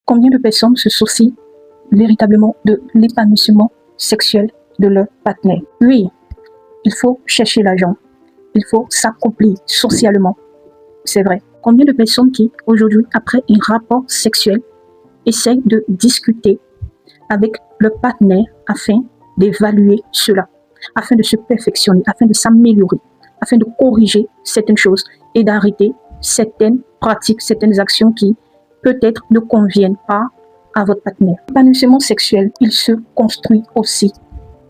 Combien de personnes se soucient véritablement de l'épanouissement sexuel de leur partenaire? Oui, il faut chercher l'argent. Il faut s'accomplir socialement. C'est vrai. Combien de personnes qui, aujourd'hui, après un rapport sexuel, essayent de discuter avec leur partenaire afin d'évaluer cela, afin de se perfectionner, afin de s'améliorer, afin de corriger certaines choses et d'arrêter certaines pratiques, certaines actions qui peut-être ne conviennent pas à votre partenaire. L'épanouissement sexuel, il se construit aussi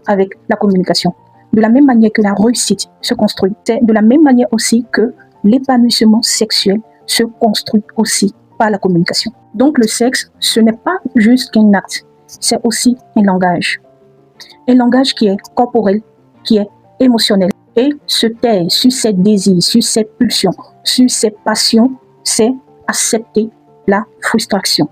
avec la communication. De la même manière que la réussite se construit, c'est de la même manière aussi que l'épanouissement sexuel se construit aussi par la communication. Donc le sexe, ce n'est pas juste qu'un acte, c'est aussi un langage. Un langage qui est corporel, qui est émotionnel. Et se taire sur ses désirs, sur ses pulsions, sur ses passions, c'est accepter la frustration.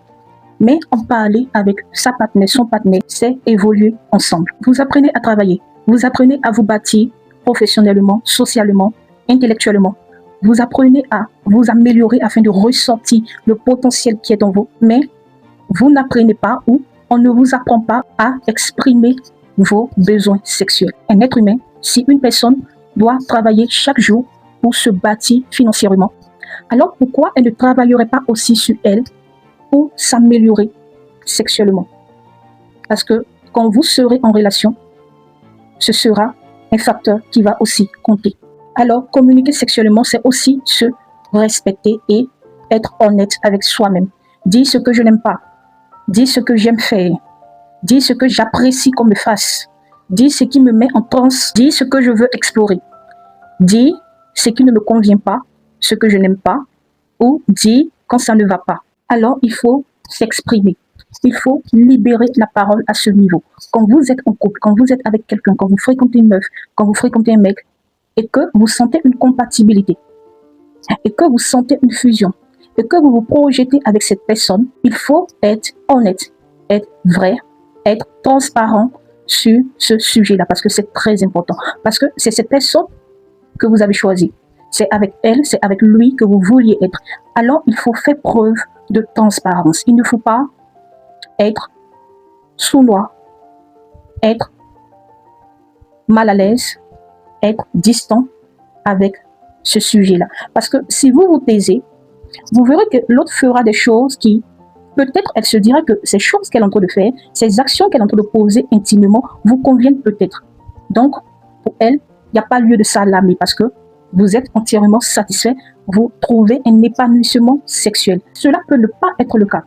Mais en parler avec sa partenaire, son partenaire, c'est évoluer ensemble. Vous apprenez à travailler, vous apprenez à vous bâtir professionnellement, socialement, intellectuellement. Vous apprenez à vous améliorer afin de ressortir le potentiel qui est en vous. Mais vous n'apprenez pas ou on ne vous apprend pas à exprimer vos besoins sexuels. Un être humain, si une personne doit travailler chaque jour pour se bâtir financièrement, alors pourquoi elle ne travaillerait pas aussi sur elle pour s'améliorer sexuellement? Parce que quand vous serez en relation, ce sera un facteur qui va aussi compter. Alors, communiquer sexuellement, c'est aussi se respecter et être honnête avec soi-même. Dire ce que je n'aime pas, dire ce que j'aime faire, dire ce que j'apprécie qu'on me fasse, dire ce qui me met en transe, dire ce que je veux explorer, dire ce qui ne me convient pas, ce que je n'aime pas, ou dire quand ça ne va pas. Alors, il faut s'exprimer. Il faut libérer la parole à ce niveau. Quand vous êtes en couple, quand vous êtes avec quelqu'un, quand vous fréquentez une meuf, quand vous fréquentez un mec, et que vous sentez une compatibilité, et que vous sentez une fusion, et que vous vous projetez avec cette personne, il faut être honnête, être vrai, être transparent sur ce sujet-là, parce que c'est très important. Parce que c'est cette personne que vous avez choisie. C'est avec elle, c'est avec lui que vous vouliez être. Alors, il faut faire preuve de transparence. Il ne faut pas être sournois, être mal à l'aise, être distant avec ce sujet-là. Parce que si vous vous taisez, vous verrez que l'autre fera des choses qui, peut-être, elle se dira que ces choses qu'elle est en train de faire, ces actions qu'elle est en train de poser intimement, vous conviennent peut-être. Donc, pour elle, il n'y a pas lieu de s'alarmer parce que vous êtes entièrement satisfait, vous trouvez un épanouissement sexuel. Cela peut ne pas être le cas.